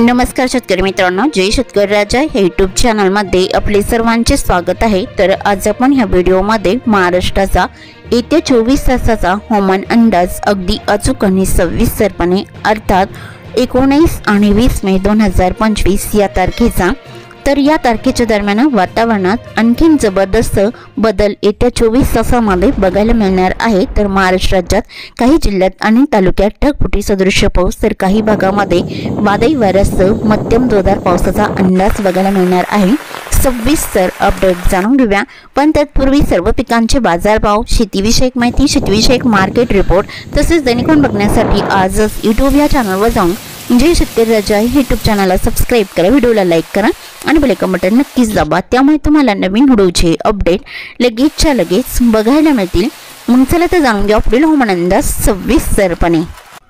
नमस्कार शेतकरी मित्रांनो, जय शेतकरी राजा या यूट्यूब चॅनलमध्ये आपले सर्वांचे स्वागत आहे। तर आज आपण ह्या व्हिडिओमध्ये महाराष्ट्राचा येत्या 24 तासाचा हवामान अंदाज अगदी अचूक आणि सविस्तरपणे अर्थात 19 आणि 20 मे 2025 या तारखेचा तर या तारखेच्या दरम्यान वातावरणात आणखीन जबरदस्त बदल येत्या 24 तासांमध्ये बघायला मिळणार आहे। तर महाराष्ट्र राज्यात काही जिल्ह्यात आणि तालुक्यात ढगफुटी सदृश पाऊस तर काही भागामध्ये वादळी वाऱ्यासह मध्यम जोरदार पावसाचा अंदाज बघायला मिळणार आहे। सविस्तर अपडेट जाणून घेऊया, पण तत्पूर्वी सर्व पिकांचे बाजारभाव, शेतीविषयक माहिती, शेतीविषयक मार्केट रिपोर्ट तसेच दैनिकन बघण्यासाठी आजच यूट्यूब या चॅनलवर जाऊन जय शेतकरी राजा यूट्यूब चॅनलला सबस्क्राइब करा, व्हिडिओला लाईक करा आणि बेल आयकॉन बटन नक्कीच दाबा, त्यामुळे तुम्हाला नवीन व्हिडिओचे अपडेट लगेचच्या लगेच बघायला मिळतील। मग चला तर जाणून घेऊ पुढील हवामान अंदाज सविस्तरपणे।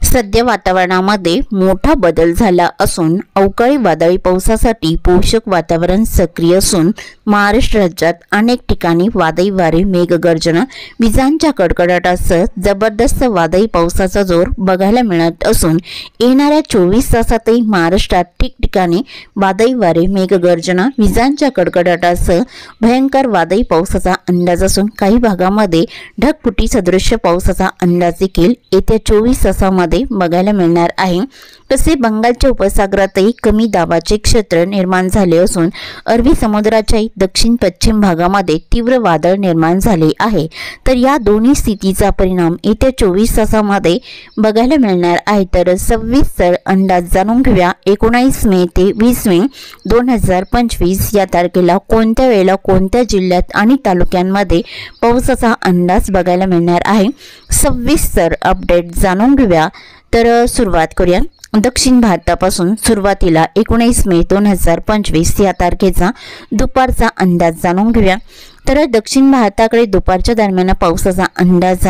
सध्या वातावरणामध्ये मोठा बदल झाला असून अवकाळी वादळी पावसासाठी पोषक वातावरण सक्रिय असून महाराष्ट्र राज्यात अनेक ठिकाणी वादळी वारे, मेघगर्जना, विजांच्या कडकडाटासह जबरदस्त वादळी पावसाचा जोर बघायला मिळत असून येणाऱ्या 24 तासातही महाराष्ट्रात ठिकठिकाणी वादळी वारे, मेघगर्जना, विजांच्या कडकडाटासह भयंकर वादळी पावसाचा अंदाज असून काही भागामध्ये ढगफुटी सदृश पावसाचा अंदाज देखील येत्या 24 तासांमध्ये बघायला मिळणार आहे। तसे बंगालच्या उपसागरातही कमी दाबाचे क्षेत्र निर्माण झाले असून अरबी समुद्राच्या दक्षिण पश्चिम भागामध्ये तीव्र वादळ निर्माण झाले आहे। तर या दोन्ही स्थितीचा परिणाम येत्या 24 तासांमध्ये बघायला मिळणार आहे। तर सविस्तर अंदाज जाणून घेऊया। 19 मे ते 20 मे 2025 या तारखेला कोणत्या वेळेला कोणत्या जिल्ह्यात आणि तालुक्यांमध्ये पावसाचा अंदाज बघायला मिळणार आहे। सविस्तर अपडेट जाणून घेऊया। तर सुरुवात करूया दक्षिण भारतापासून। सुरुवातीला 19 मे 2025 या तारखेचा दुपारचा अंदाज जाणून घेऊया। तर दक्षिण भारताकडे दुपारच्या दरम्यान पावसाचा अंदाज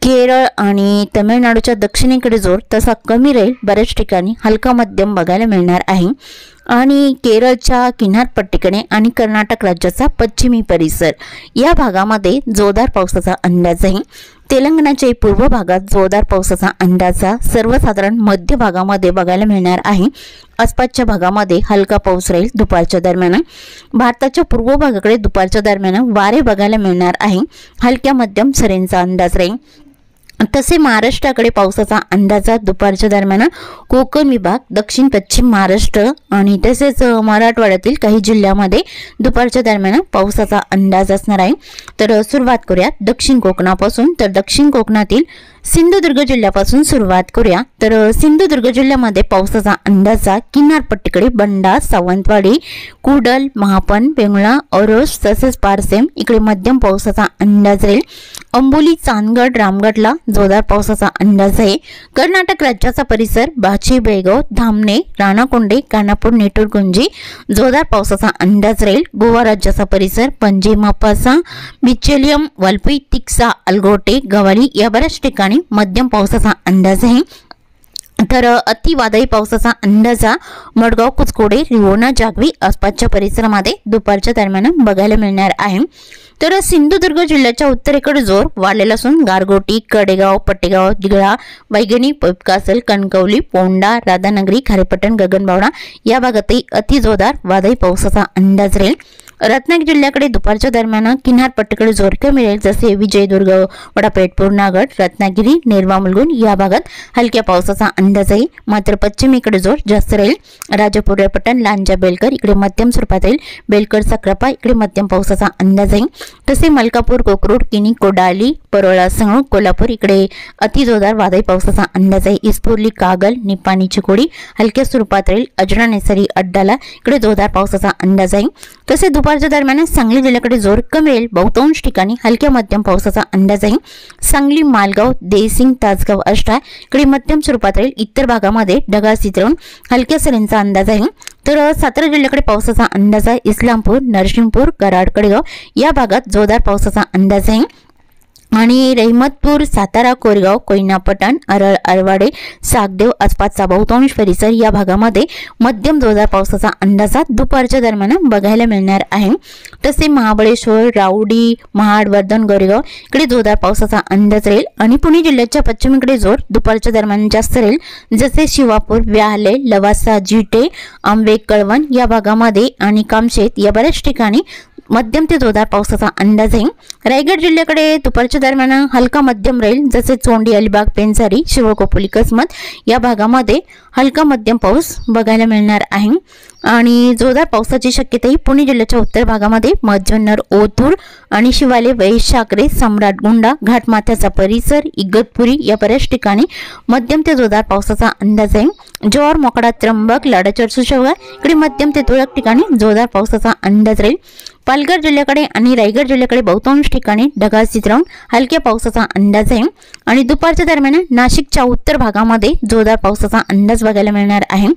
केरळ आणि तमिळनाडूच्या दक्षिणेकडे जोर तसा कमी राहील, बऱ्याच ठिकाणी हलका मध्यम बघायला मिळणार आहे। आणि केरळच्या किनारपट्टीकडे आणि कर्नाटक राज्याचा पश्चिमी परिसर या भागामध्ये जोरदार पावसाचा अंदाज आहे। तेलंगणाच्या पूर्व भागात जोरदार पावसाचा अंदाज सर्वसाधारण मध्य भागामध्ये बघायला मिळणार आहे। आसपासच्या भागामध्ये हलका पाऊस राहील दुपारच्या दरम्यान। भारताच्या पूर्व भागाकडे दुपारच्या दरम्यान वारे बघायला मिळणार आहे, हलक्या मध्यम सरींचा अंदाज राहील। तसे महाराष्ट्राकडे पावसाचा अंदाज दुपारच्या दरम्यान कोकण विभाग, दक्षिण पश्चिम महाराष्ट्र आणि तसेच मराठवाड्यातील काही जिल्ह्यामध्ये दुपारच्या दरम्यान पावसाचा अंदाज असणार आहे। तर सुरुवात करूया दक्षिण कोकणापासून। तर दक्षिण कोकणातील सिंधुदुर्ग जिल्ह्यापासून सुरुवात करूया। तर सिंधुदुर्ग जिल्ह्यामध्ये पावसाचा अंदाज किनारपट्टीकडे बंडा, सावंतवाडी, कुडल, महापन, वेंगुर्ला, औरोस तसेच पारसेम इकडे मध्यम पावसाचा अंदाज राहील। अंबोली, चांदगड, रामगडला जोरदार पावसाचा अंदाज आहे। कर्नाटक राज्याचा परिसर बाची, बेळगाव, धामणे, राणाकोंडे, कानापूर, नेटुरगुंजी जोरदार पावसाचा अंदाज राहील। गोवा राज्याचा परिसर पणजी, मापासा, बिचेलियम, वालपी, तिक्सा, अलगोटे, गवाली या बऱ्याच ठिकाणी मध्यम पावसाचा अंदाज आहे। तर अति वादळी पावसाचा अंदाज मडगाव, कुचकोडे, रिवोणा, जागवी आसपासच्या परिसरामध्ये दुपारच्या दरम्यान बघायला मिळणार आहे। तर सिंधुदुर्ग जिल्ह्याच्या उत्तरेकडे जोर वाढलेला असून गारगोटी, कडेगाव, पटेगाव, दिघळा, वैगणी, पैपकासल, कणकवली, पोंडा, राधानगरी, खारेपटण, गगनबावडा या भागातही अति जोरदार वादळी पावसाचा अंदाज राहील। रत्नागिरी जिल्ह्याकडे दुपारच्या दरम्यान किनारपट्टीकडे जोर कमी राहील, जसे विजयदुर्ग, वडापेट, पूर्णागड, रत्नागिरी, नेरवा, मुलगुण या भागात हलक्या पावसाचा अंदाज आहे। मात्र पश्चिमेकडे जोर जास्त राहील। राजापूर, रेपटण, लांजा, बेलकर इकडे मध्यम स्वरूपात राहील। बेलकर, साक्रापा इकडे मध्यम पावसाचा अंदाज आहे। तसे मलकापूर, कोकरूड, किनी, कोडाली, परोळा, संगरूळ, कोल्हापूर इकडे अति जोरदार वादळी पावसाचा अंदाज आहे। इस्फुर्ली, कागल, निपाणी, चिकोडी हलक्या स्वरूपात राहील। अजरा, नेसरी, अड्डाला इकडे जोरदार पावसाचा अंदाज आहे। तसे दुपारच्या दरम्यान सांगली जिल्ह्याकडे जोर कमी राहील, बहुतांश ठिकाणी हलक्या मध्यम पावसाचा अंदाज आहे। सांगली, मालगाव, देसिंग, तासगाव, आष्टा इकडे मध्यम स्वरूपात राहील। इतर भागामध्ये ढगाळ चित्रण हलक्या सरींचा अंदाज आहे। तर सातारा जिल्ह्याकडे पावसाचा अंदाज आहे। इस्लामपूर, नरसिंहपूर, कराड, कडेगाव या भागात जोरदार पावसाचा अंदाज आहे। आणि रहमतपूर, सातारा, कोरेगाव, कोयना, पठाण, अरळ, आरवाडे, सागदेव आसपासचा बहुतांश परिसर या भागामध्ये मध्यम जोरदार पावसाचा अंदाजा दुपारच्या दरम्यान बघायला मिळणार आहे। तसे महाबळेश्वर, राऊडी, महाड, वर्धन, गोरेगाव इकडे जोरदार पावसाचा अंदाज राहील आणि पुणे जिल्ह्याच्या पश्चिमेकडे जोर दुपारच्या दरम्यान जास्त राहील। जसे शिवापूर, व्याहले, लवासा, जिटे, आंबे, कळवण या भागामध्ये आणि कामशेत या बऱ्याच ठिकाणी मध्यम ते जोरदार पावसाचा अंदाज आहे। रायगड जिल्ह्याकडे दुपारच्या दरम्यान हलका मध्यम राहील। जसे चोंडी, अलिबाग, पेंचारी, शिवळखोपोली, कसमत या भागामध्ये हलका मध्यम पाऊस बघायला मिळणार आहे आणि जोरदार पावसाची शक्यताही पुणे जिल्ह्याच्या उत्तर भागामध्ये मध्यजुन्नर, ओतूर आणि शिवाले, वैशाखरे, सम्राटगुंडा, घाटमाथ्याचा परिसर, इगतपुरी या बऱ्याच ठिकाणी मध्यम ते जोरदार पावसाचा अंदाज आहे। जोर, मोकडा, त्र्यंबक, लाडाचर, सुशेगाव इकडे मध्यम ते तुरळक ठिकाणी जोरदार पावसाचा अंदाज राहील। पालघर जिल्ह्याकडे आणि रायगड जिल्ह्याकडे बहुतांश ठिकाणी ढगाळ चित्रावून हलक्या पावसाचा अंदाज आहे आणि दुपारच्या दरम्यान नाशिकच्या उत्तर भागामध्ये जोरदार पावसाचा अंदाज बघायला मिळणार आहे।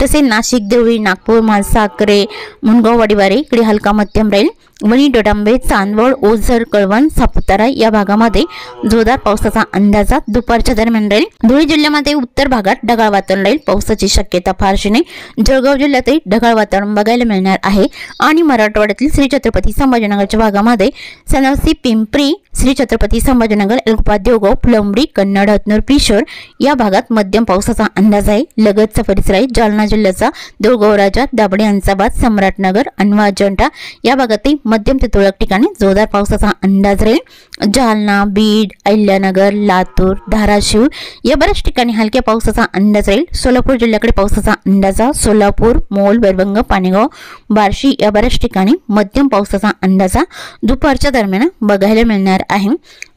तसे नाशिक, देवळी, नागपूर, मालसाखरे, मुनगाव, वाडीवारे इकडे हलका मध्यम राहील। वणी, डोडांबे, चांदवड, ओझर, कळवण, सापुतारा या भागामध्ये जोरदार पावसाचा अंदाजा दुपारच्या दरम्यान राहील। धुळे जिल्ह्यामध्ये उत्तर भागात ढगाळ वातावरण राहील, पावसाची शक्यता फारशी नाही। जळगाव जिल्ह्यातही ढगाळ वातावरण बघायला मिळणार आहे आणि मराठवाड्यातील श्री छत्रपती संभाजीनगरच्या भागामध्ये सनवसी, पिंपरी, श्री छत्रपती संभाजीनगर, एल्कुपा, देवगाव, फुलंब्री, कन्नड, हतनूर, पिशोर या भागात मध्यम पावसाचा अंदाज आहे। लगतचा परिसर आहे जालना जिल्ह्याचा देऊळगाव राजा, दाबडे, हंसाबाद, सम्राटनगर, अनवा, अजंठा या भागातही मध्यम ते तुरळक ठिकाणी जोरदार पावसाचा अंदाज राहील। जालना, बीड, अहिल्यानगर, लातूर, धाराशिव या बऱ्याच ठिकाणी हलक्या पावसाचा अंदाज राहील। सोलापूर जिल्ह्याकडे पावसाचा अंदाजा सोलापूर, मोल, वैरवंग, पाणेगाव, बार्शी या बऱ्याच ठिकाणी मध्यम पावसाचा अंदाजा दुपारच्या दरम्यान बघायला मिळणार आहे।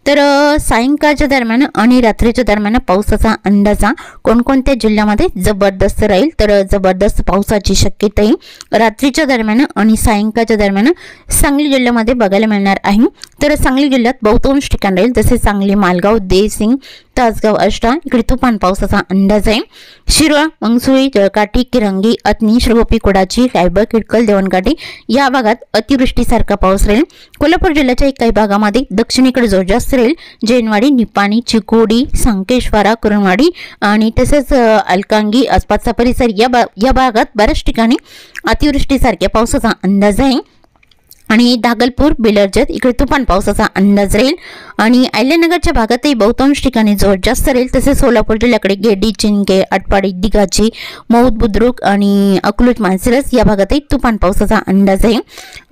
तर सायंकाळच्या दरम्यान आणि रात्रीच्या दरम्यान पावसाचा अंदाजा कोणकोणत्या जिल्ह्यामध्ये जबरदस्त राहील तर जबरदस्त पावसाची शक्यताही रात्रीच्या दरम्यान आणि सायंकाळच्या दरम्यान सांगली जिल्ह्यामध्ये बघायला मिळणार आहे। तर सांगली जिल्ह्यात बहुतांश ठिकाण राहील जसे सांगली, मालगाव, देसिंग, तासगाव, अष्टा इकडे तुफान पावसाचा अंदाज आहे। शिरोळ, मंगसुळी, जळकाठी, किरंगी, अतनी, श्रीगोपी, कुडाची, रायबळ, किडकल, देवणकाठी या भागात अतिवृष्टीसारखा पाऊस राहील। कोल्हापूर जिल्ह्याच्या काही भागामध्ये दक्षिणेकडे जोर जास्त राहील। जैनवाडी, निपाणी, चिकोडी, संकेश्वरा, कुरणवाडी आणि तसेच अलकांगी आसपासचा परिसर या भागात बऱ्याच ठिकाणी अतिवृष्टीसारख्या पावसाचा अंदाज आहे आणि दागलपूर, बेलरजत इकडे तुफान पावसाचा अंदाज राहील आणि अहिल्यानगरच्या भागातही बहुतांश ठिकाणी जोर जास्त राहील। तसेच सोलापूर जिल्ह्याकडे गेडी, चिंके, आटपाडी, दिघाची, मौद, बुद्रुक आणि अकलूज, मानसिरस या भागातही तुफान पावसाचा अंदाज आहे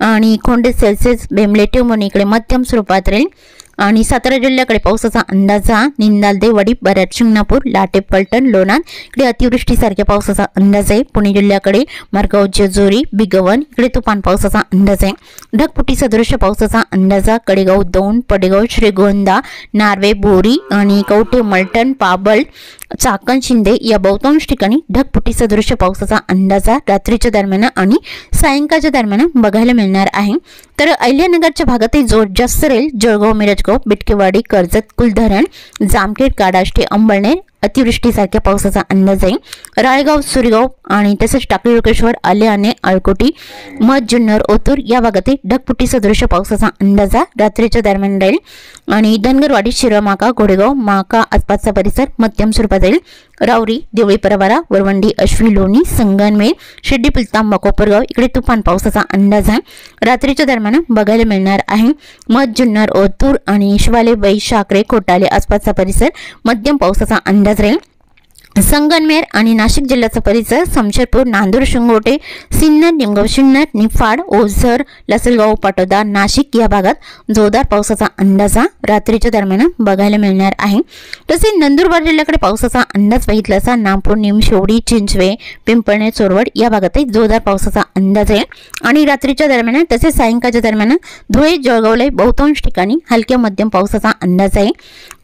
आणि खोंडे, सेल्सियस, बेमले, टेमोनी इकडे मध्यम स्वरूपात राहील आणि सातारा जिल्ह्याकडे पावसाचा अंदाजा निंदाल, देववाडी, बऱ्याच, शिंगणापूर, लाटे, पलटण, लोणार इकडे अतिवृष्टीसारख्या पावसाचा अंदाज आहे। पुणे जिल्ह्याकडे मारगाव, जेजुरी, बिगवन इकडे तुफान पावसाचा अंदाज आहे। ढगफुटी सदृश पावसाचा अंदाजा कडेगाव, दौंड, पडेगाव, श्रीगोंदा, नार्वे, बोरी आणि कवठे, मलटण, पाबळ, चाकण, शिंदे या बहुतांश ठिकाणी ढगफुटी सदृश पावसाचा अंदाजा रात्रीच्या दरम्यान आणि सायंकाळच्या दरम्यान बघायला मिळणार आहे। तर अहिल्यानगरच्या भागातही जोर जास्त राहील। जळगाव, मिरजगाव, बिटकेवाडी, कर्जत, कुलधरण, जामखेड, काडाष्टी, अंबळनेर अतिवृष्टीसारख्या पावसाचा अंदाज आहे। राळेगाव, सुरेगाव आणि तसेच टाकळी, लोकेश्वर, आलेआणे, आळकोटी, मध्यजुन्नर, ओतूर या भागातही ढगफुटी सदृश पावसाचा अंदाजा रात्रीच्या दरम्यान राहील आणि धनगरवाडी, शिरमाका, घोडेगाव, माका आसपासचा परिसर मध्यम स्वरूपात राहील। राऊरी, देवळी, परवारा, वरवंडी, अश्वी, लोणी, संगनमेर, शिर्डी, पिलतांबा, कोपरगाव इकडे तुफान पावसाचा अंदाज आहे रात्रीच्या दरम्यान बघायला मिळणार आहे। मध्यजुन्नर, ओतूर आणि शिवाले, वैशाखरे, खोटाले आसपासचा परिसर मध्यम पावसाचा अंदाज राहील। संगनमेर आणि नाशिक जिल्ह्याचा परिसर समशेरपूर, नांदूर, शिंगोटे, सिन्नर, निमगाव, शिन्नर, निफाड, ओझर, लसलगाव, पाटोदा, नाशिक या भागात जोरदार पावसाचा अंदाजा रात्रीच्या दरम्यान बघायला मिळणार आहे। तसेच नंदुरबार जिल्ह्याकडे पावसाचा अंदाज बघितला असता नागपूर, निमशेवडी, चिंचवे, पिंपळणे, चोरवड या भागातही जोरदार पावसाचा अंदाज आहे आणि रात्रीच्या दरम्यान तसेच सायंकाळच्या दरम्यान धुळे, जळगावला बहुतांश ठिकाणी हलक्या मध्यम पावसाचा अंदाज आहे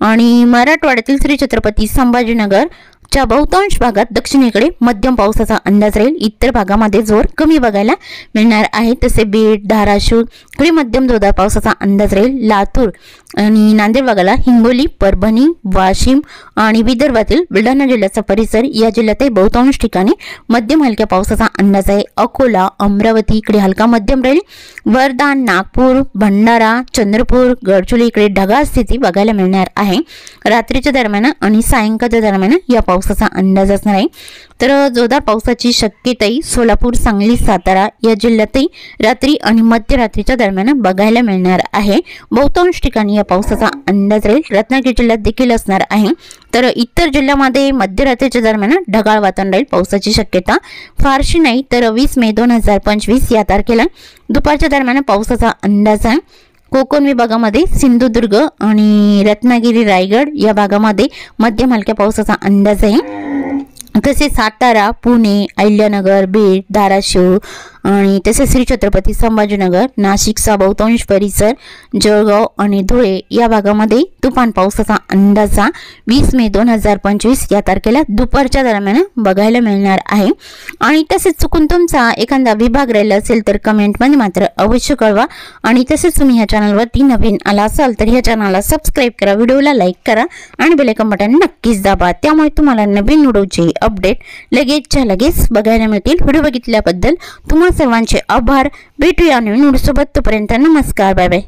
आणि मराठवाड्यातील श्री छत्रपती संभाजीनगर, च्या बहुतांश भागात दक्षिणेकडे मध्यम पावसाचा अंदाज राहील। इतर भागामध्ये जोर कमी बघायला मिळणार आहे। तसे बीड, धाराशिव कडे मध्यम जोरदार पावसाचा अंदाज राहील। लातूर आणि नांदेड भागाला हिंगोली, परभणी, वाशिम आणि विदर्भातील बुलढाणा जिल्ह्याचा परिसर या जिल्ह्यातही बहुतांश ठिकाणी मध्यम हलक्या पावसाचा अंदाज आहे। अकोला, अमरावती इकडे हलका मध्यम राहील। वर्धा, नागपूर, भंडारा, चंद्रपूर, गडचिरोली इकडे ढगाळ स्थिती बघायला मिळणार आहे। रात्रीच्या दरम्यान आणि सायंकाळच्या दरम्यान या पावसाचा अंदाज असणार आहे। तर जोरदार पावसाची शक्यताही सोलापूर, सांगली, सातारा या जिल्ह्यातही रात्री आणि मध्यरात्रीच्या दरम्यान बघायला मिळणार आहे। बहुतांश ठिकाणी या पावसाचा अंदाज राहील। रत्नागिरी जिल्ह्यात देखील असणार आहे। तर इतर जिल्ह्यामध्ये मध्यरात्रीच्या दरम्यान ढगाळ वातावरण राहील। पावसाची शक्यता फारशी नाही। तर 20 मे 2025 या तारखेला दुपारच्या दरम्यान पावसाचा अंदाज आहे। कोकण विभागामध्ये सिंधुदुर्ग आणि रत्नागिरी, रायगड या भागामध्ये मध्यम हलक्या पावसाचा अंदाज आहे। तसेच सातारा, पुणे, अहिल्यानगर, बीड, धाराशिव आणि तसेच श्री छत्रपती संभाजीनगर, नाशिकचा बहुतांश परिसर, जळगाव आणि धुळे या भागामध्ये तुफान पावसाचा अंदाज 20 मे 2025 या तारखेला दुपारच्या दरम्यान बघायला मिळणार आहे। आणि तसेच चुकून तुमचा एखादा विभाग राहिला असेल तर कमेंटमध्ये मात्र अवश्य कळवा। आणि तसेच तुम्ही या चॅनलवरती नवीन आला असाल तर या चॅनलला सबस्क्राईब करा, व्हिडिओला लाईक करा आणि बेल आयकॉन बटन नक्कीच दाबा। त्यामुळे तुम्हाला नवीन व्हिडिओचे अपडेट लगेचच्या लगेच बघायला मिळतील। व्हिडिओ बघितल्याबद्दल तुम्हा सर्वांचे आभार। भेटूया नवीन व्हिडिओसोबत, तोपर्यंत नमस्कार, बाय बाय।